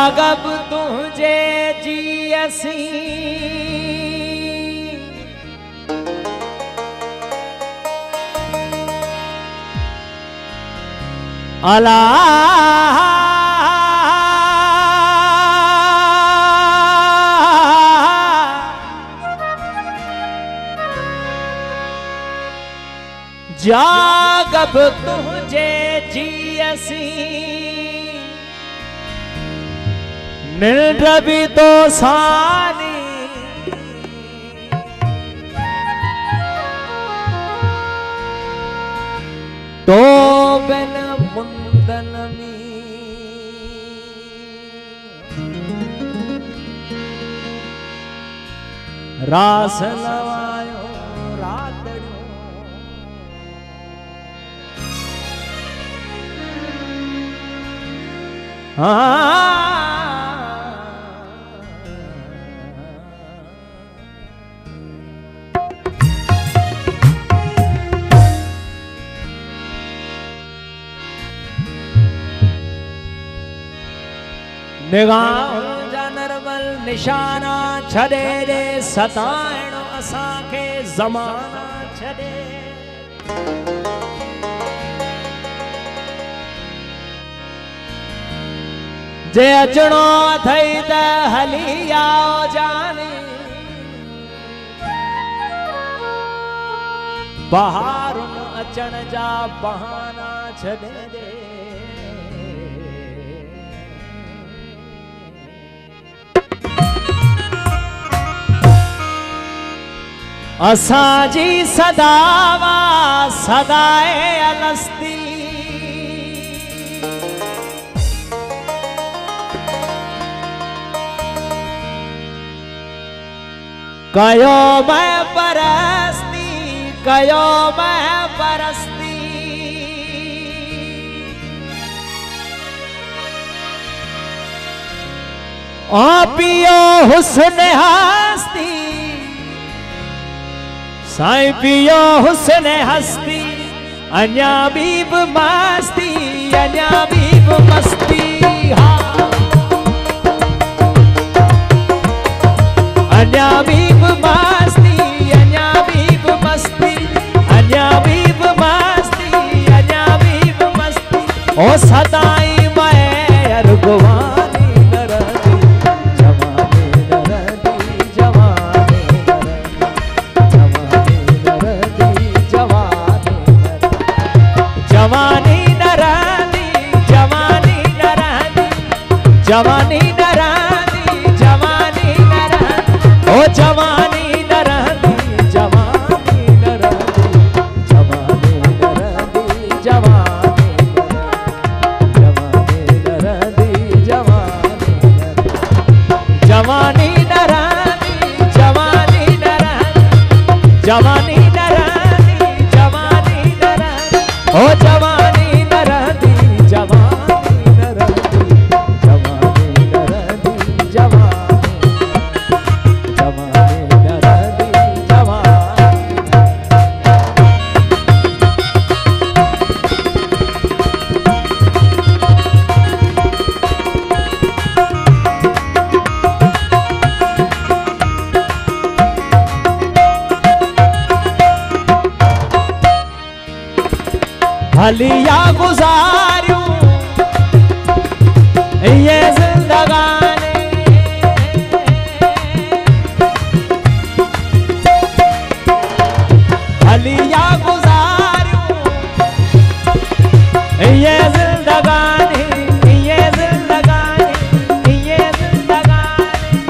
जागब तुझे जियसी अला जागब तुझे जियसी निर्द्रवी तो सानी तो बिन मुंदन रास लवायो रातड़ो निगाह जा नरमल निशाना छड़े रे सताइणो असांखे ज़माना छड़े जे अचणो अथई त हली आओ जानी बहारुन अचण जा बहाना छड़े दे असांजी सदावा सदाए अलस्ती कयो मैं परस्ती कयो मैं परस्ती ओ पियो हुस्न हस्ती साईं पियो हुस्न हस्ती अन्या बीब मस्ती अन्या बीब मस्ती हाँ अन्या बीब मस्ती अन्या बीब मस्ती अन्या बीब मस्ती अन्या बीब मस्ती ओ सदाई मैं अरगवानी नरदी जवानी नरदी जवानी नरदी जवानी नरदी जवानी नरदी जवानी नरदी ओ जवानी नरदी जवानी नरदी जवानी नरदी जवानी नरदी जवानी जवानी नरदी जवानी नरदी जवानी नरदी जवानी नरदी ओ जवानी नरदी जवानी नरदी जवानी नरदी हलिया गुजारूं ये जिंदगानी हलिया गुजारूं ये जिंदगानी ये जिंदगानी ये जिंदगानी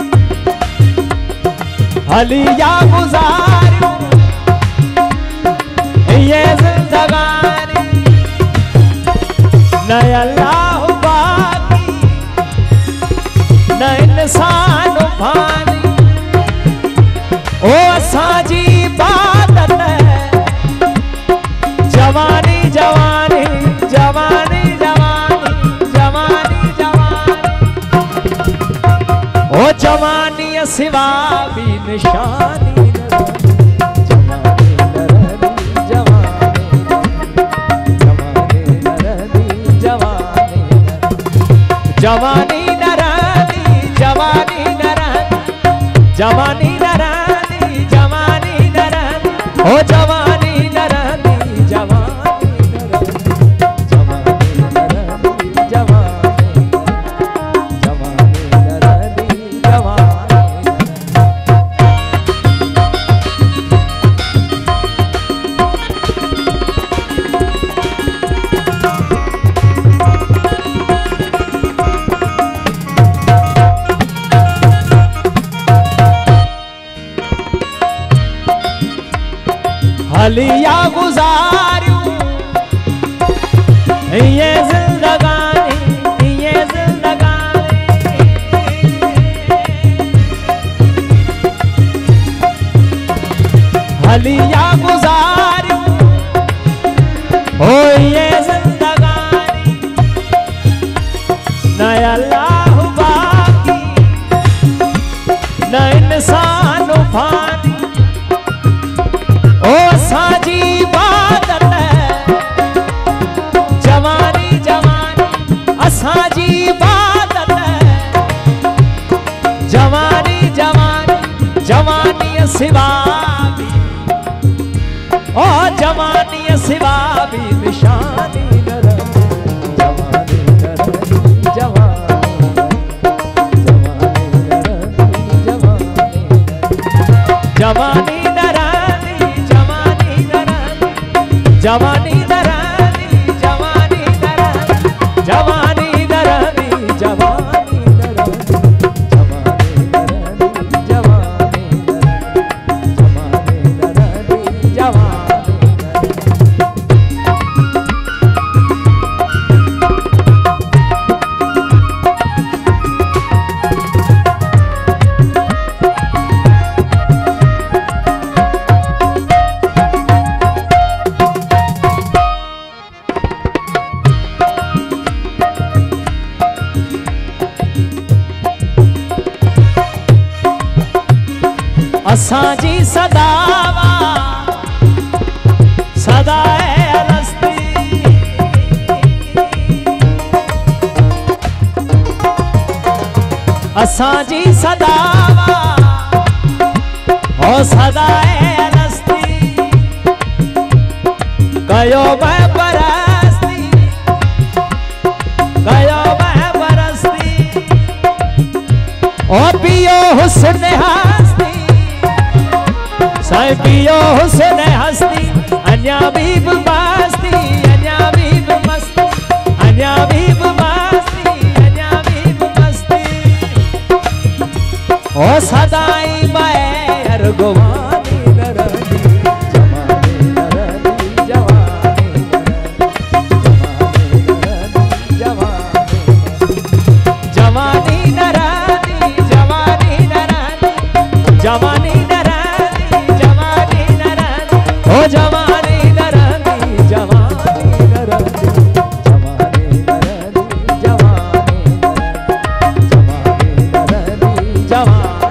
हलिया गुजारूं ये जिंदगानी न अल्लाह बाकी न इंसान भानी ओ असांजी इबादत जवानी जवानी जवानी जवानी जवानी जवानी ओ जवानी सिवा भी निशानी जवानी नरा जवानी न रहनी, जवानी न रहनी, ओ जवानी न रहनी, जवानी न रहनी, जवानी न रहनी, जवानी, जवानी न रहनी, जवानी। हलिया गुजारूं ये जिंदगानी, ये जिंदगानी, हलिया गुजारूं ओ ये जिंदगानी, न अल्लाह बाकी न इंसान फानी, ओ साजी इबादत है जवानी जवानी, असाजी इबादत है जवानी जवानी, जवानी सिवा भी, ओ जवानी सिवा भी निशानी न रहे, जवानी न रहे, जवानी, जवानी न रहे, जवानी न रहनी, जवानी न रहनी, जवानी न रहनी, जवानी न रहनी, जवानी न रहनी, जवानी न रहनी, जवानी न रहनी, जवानी असांजी सदावा सदाए अलस्ती, असांजी सदावा ओ सदाए अलस्ती, कयो मैं परस्ती, कयो मैं परस्ती, ओ पियो हुस्न हस्ती, साईं पियो हुस्न हस्ती, अन्या बीब मस्ती, अन्या बीब मस्ती, अन्या बीब मस्ती, अन्या बीब मस्ती, ओ सदाई मैं अरगवानी न रहनी, जवानी न रहनी, जवानी न रहनी, जवानी न रहनी, जवानी न रहनी, जवानी न रहनी, जवानी न रहनी, ओ जवानी न रहनी, जवानी न रहनी, जवानी न रहनी, जवानी न रहनी, जवानी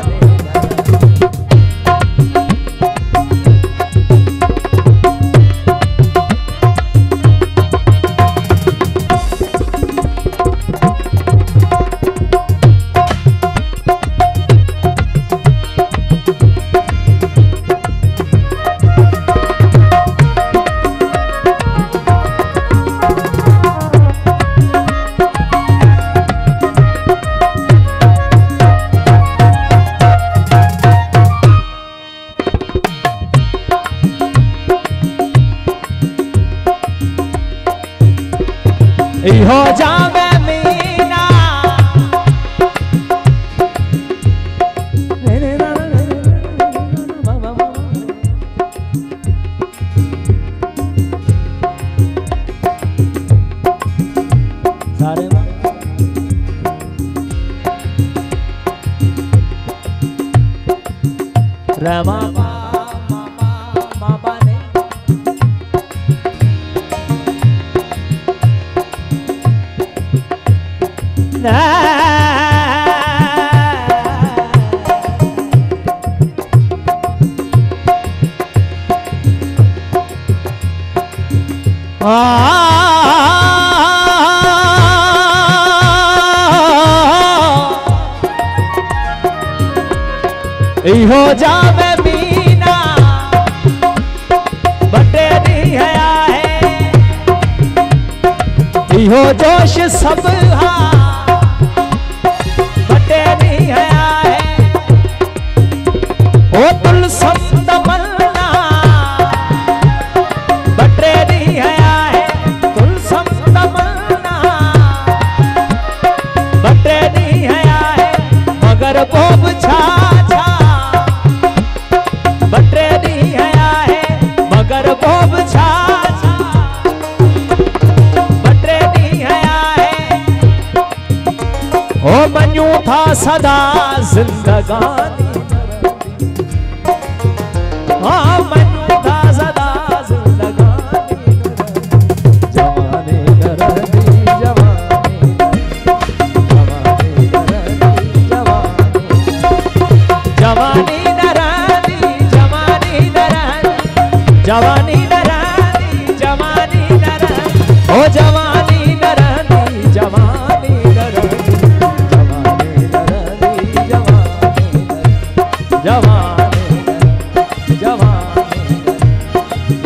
हो जावे मीना, सारे रमा मामा ने इहो जावे मीना बटेरी हया है इहो जोश सब हा बटेरी हया है ओ तुलसम दमलना बटेरी हया है तुलसम दमलना बटेरी हया है मगर बोब छा बटेरी हया है मगर बोब छा बटेरी हया है ओ मन्यू था सदा जिंदगानी हाँ मन्यू था सदा जिंदगानी जवानी नरदी जवानी जवानी नरदी जवानी नरानी जवानी नरानी ओ जवानी नरानी जवानी नरानी जवानी जवानी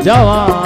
जवानी